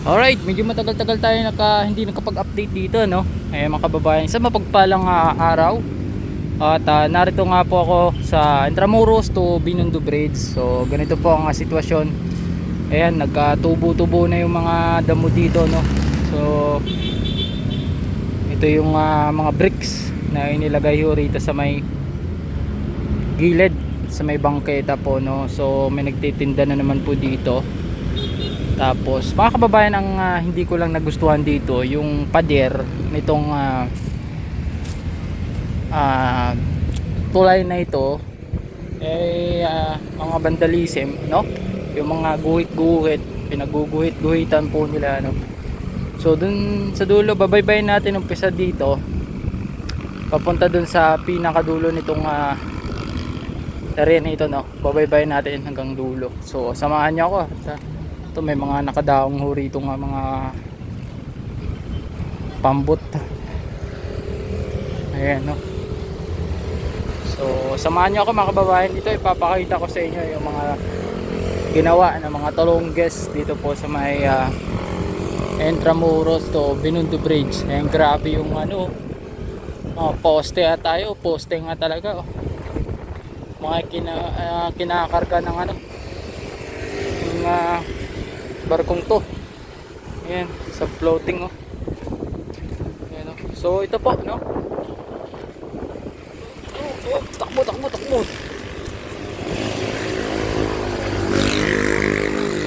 Alright, medyo matagal-tagal tayo hindi nakapag-update dito, no? Mga kababayan, sa mapagpalang araw. At narito nga po ako sa Intramuros to Binondo Bridge. So ganito po ang sitwasyon. Ayan, nagkatubo-tubo na yung mga damo dito, no? So ito yung mga bricks na inilagay ho rito sa may gilid, sa may bangketa po, no? So may nagtitinda na naman po dito. Tapos mga kababayan, ang hindi ko lang nagustuhan dito yung pader nitong tulay na ito, mga vandalism, no? Yung mga guhit-guhit, pinaguguhit-guhitan po nila, no? So dun sa dulo, babaybayin natin umpisa dito papunta dun sa pinakadulo nitong terreno ito, no? Babaybayin natin hanggang dulo. So samahan niyo ako. Ito may mga nakadaong ho rito nga mga pambot. Ayan, no? So samahan nyo ako mga kababayan. Dito ipapakita ko sa inyo yung mga ginawa ng mga talongges dito po sa may Intramuros to Binondo Bridge. Ayan, grabe yung poste tayo. Poste nga talaga, oh. Mga kinakarga ng yung barkong to. Ayan, sa floating, oh. Ayan, oh. So ito po, no? Takbo.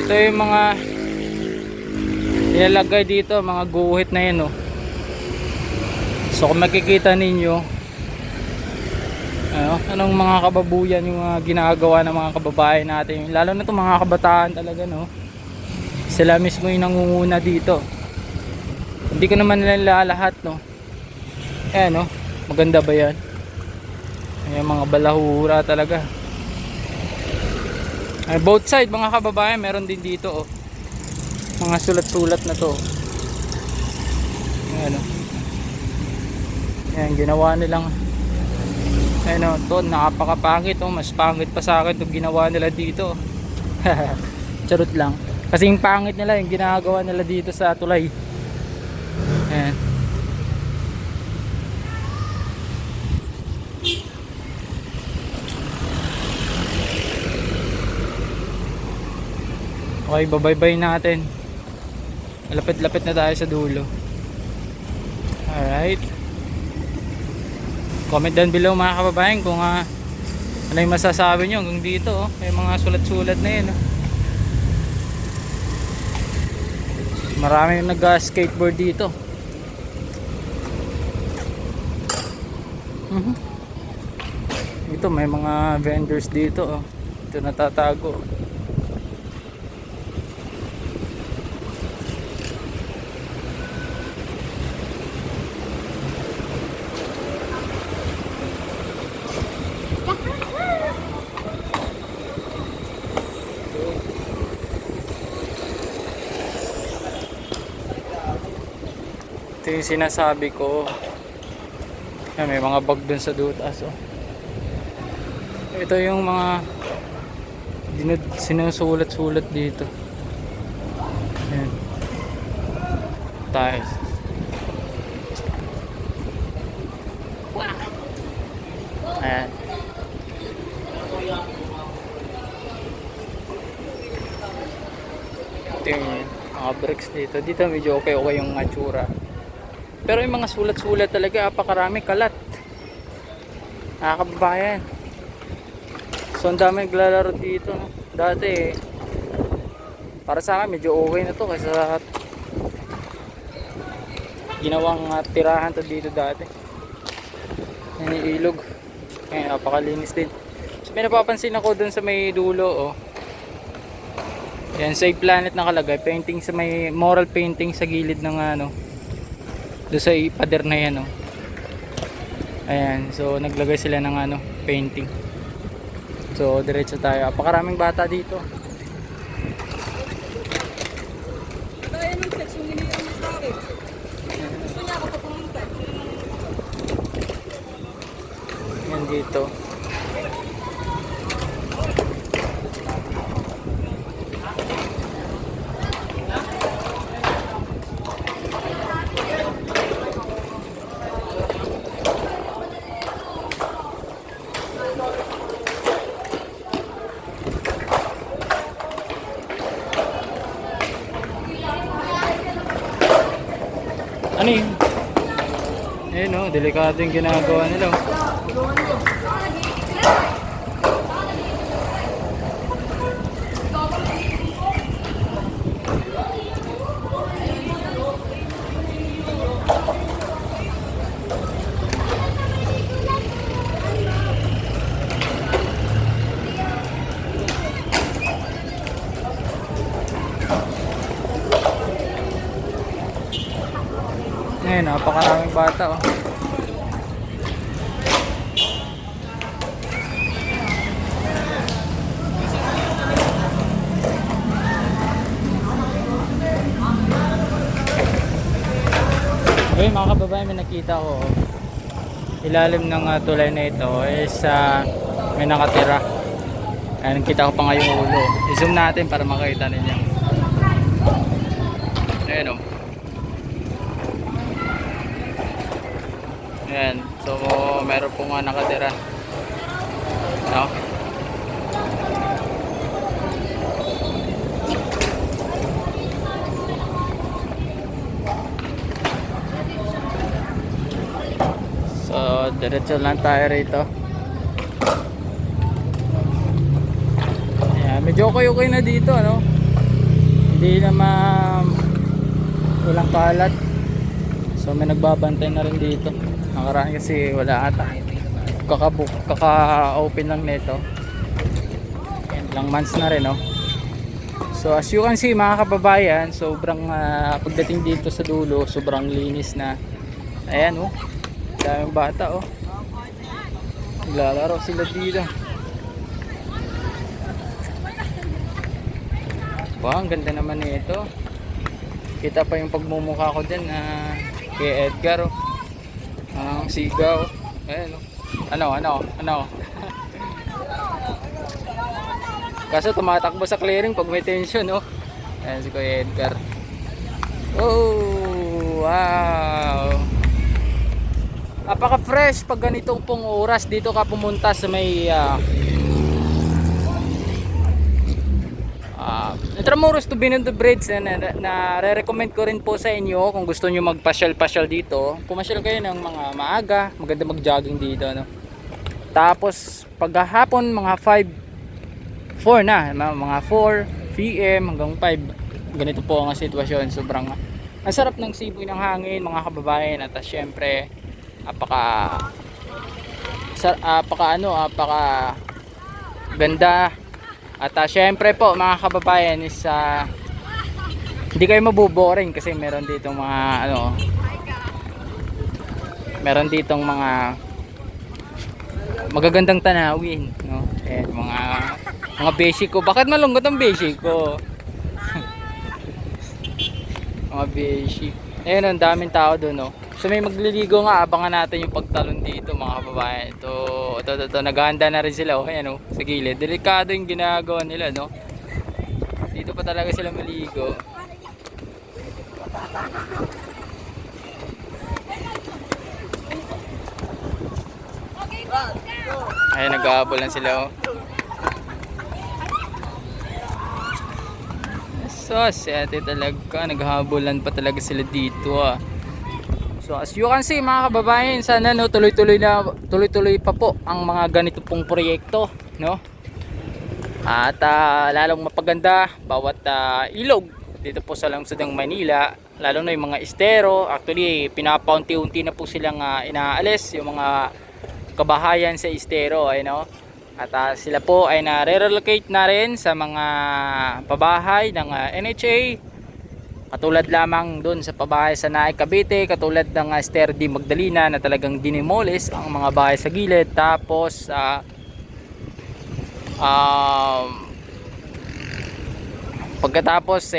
Ito yung mga ilalagay dito, mga guhit na yan, oh. So kung makikita ninyo, anong mga kababuyan yung ginagawa ng mga kababayan natin, lalo na itong mga kabataan talaga, no? Sila mismo yung nangunguna dito. Hindi ko naman nila lahat, no? Ayan, no? Maganda ba yan? Ayan, mga balahura talaga. Both side mga kababayan, meron din dito, oh. Mga sulat-sulat na to. Ayan, oh. Ayan, ginawa nilang to, napakapangit, oh. Mas pangit pa sa akin itong ginawa nila dito. Charot lang. Kasi yung pangit nila yung ginagawa nila dito sa tulay. Ayan. Okay, babaybay natin. Lapit-lapit na tayo sa dulo. Alright. Comment down below mga kababayan kung ano yung masasabi nyo hanggang dito, oh. May mga sulat-sulat na yun, oh. Marami yung nag-skateboard dito. Ito may mga vendors dito, oh. Ito natatago. Ito yung sinasabi ko. Yan, may mga bag dun sa dutas, oh. Ito yung mga sinusulat-sulat dito. Ayan. Tiles. Ayan. Ito yung mga bricks dito. Dito medyo okay yung tsura. Pero yung mga sulat-sulat talaga, apakarami, kalat. Nakakabayan. So ang dami naglalaro dito, no? Dati para sa akin medyo okay na to kasi ginawang tirahan to dito dati. Yan yung ilog. Ngayon napakalinis din. So may napapansin ako dun sa may dulo, oh. Yan, Save Planet nakalagay. Painting sa may mural painting sa gilid ng doon sa pader na yan, oh. Ayan, so naglagay sila ng painting. So diretso tayo. Apakaraming bata dito. Yan dito. Ano yun? Ayun o, delikado yung ginagawa nila. Ngayon, napakaraming bata oh. Okay mga kababayan, may nakita ko oh. Ilalim ng tulay na ito is may nakatira. Ayan, nakita ko pa nga yung ulo. I-zoom natin para makita ninyo. Ayan oh. Ayan, so meron po nga nakatira. No? So, diretso lang tayo rito. Ayan, medyo okay na dito, no? Hindi naman walang kalat. So, may nagbabantay na rin dito. Nakaraan kasi wala ata. Kaka-open lang nito. Ilang months na rin, no? So, as you can see mga kababayan, sobrang pagdating dito sa dulo, sobrang linis na. Ayan, oh. Daming bata oh. Naglalaro sila dito. Wow, ang ganda naman nito. Kita pa yung pagmumukha ko dyan kay Edgar oh. Ang sigaw. Ayan oh. Ano? Kaso tumatakbo sa clearing pag may tension oh. Ayan si Kuya Edgar. Oh, wow. Napaka fresh pag ganitong pong oras dito ka pumunta sa may Intramuros to Binondo Bridge na re-recommend ko rin po sa inyo kung gusto nyo magpasyal-pasyal dito. Pumasyal kayo ng mga maaga, maganda mag-jogging dito no? Tapos paghapon mga 4 na, mga 4 PM hanggang 5. Ganito po ang sitwasyon. Sobrang ang sarap ng siboy ng hangin mga kababayan. At syempre apaka ganda. At syempre po mga kababayan is hindi kayo mabuboring kasi meron ditong mga meron ditong mga magagandang tanawin no? Mga basic ko. Bakit malungkot ang basic ko? Mga basic. Ayun, ang daming tao doon no. So may magliligo nga, abangan natin yung pagtalon dito mga kababayan. Ito naghahanda na rin sila oh, ayan oh, sa gilid. Delikado yung ginagawa nila no. Dito pa talaga sila maligo. Ayan, nag-aabol lang sila oh. So, siyete talaga, naghahabulan pa talaga sila dito ah. So as you can see mga kababayan, sana no tuloy-tuloy pa po ang mga ganito pong proyekto, no? At lalong mapaganda bawat ilog dito po sa lungsod ng Manila, lalo na yung mga estero. Actually, pinapaunti-unti na po silang inaalis yung mga kabahayan sa estero, ay no. At sila po ay na-relocate na rin sa mga pabahay ng NHA. Katulad lamang doon sa pabahay sa Naik Cavite, katulad ng Ester D. Magdalena na talagang dinimolis ang mga bahay sa gilid. Tapos pagkatapos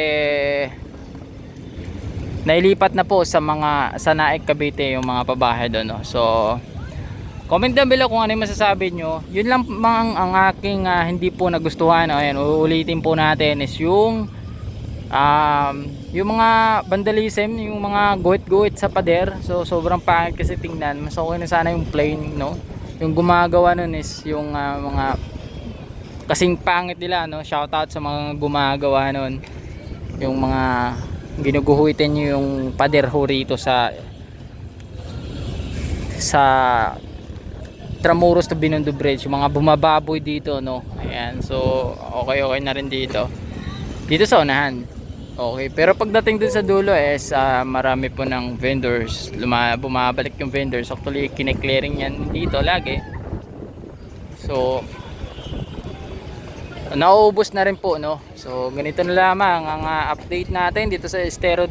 nailipat na po sa Naik Cavite yung mga pabahay doon no? So comment down below kung ano yung masasabi nyo. Yun lang ang aking hindi po nagustuhan. Ayan, uulitin po natin is yung mga vandalism, yung mga guhit-guhit sa pader. So sobrang pangit kasi tingnan. Mas okay na sana yung plain no. Yung gumagawa nun is yung mga kasing pangit nila no. Shoutout sa mga gumagawa nun. Yung mga ginuguhitin nyo yung pader ho rito sa Intramuros to Binondo Bridge, yung mga bumababoy dito, no. Ayan, so okay na rin dito sa unahan. Okay, pero pagdating dun sa dulo is marami po ng vendors, bumabalik yung vendors. Actually kine-clearing yan dito lagi, so nauubos na rin po, no. So ganito na lamang ang update natin dito sa Estero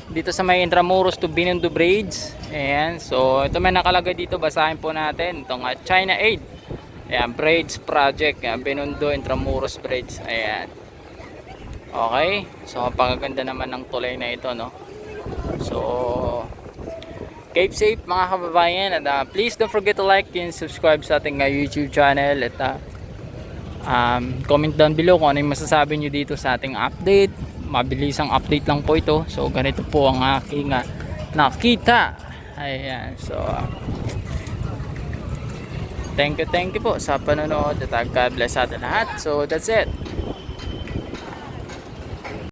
dito sa may Intramuros to Binondo Bridge. Ayan, so ito may nakalagay dito, basahin po natin itong China Aid. Ayan, bridge project, Binondo Intramuros Bridge. Ayan, okay, so pagaganda naman ng tulay na ito, no. So keep safe mga kababayan, at please don't forget to like and subscribe sa ating YouTube channel, at comment down below kung ano yung masasabi nyo dito sa ating update. Mabilisang update lang po ito. So ganito po ang aking nakita. Ayan, so thank you po sa panonood, at God bless sa atin lahat. So that's it.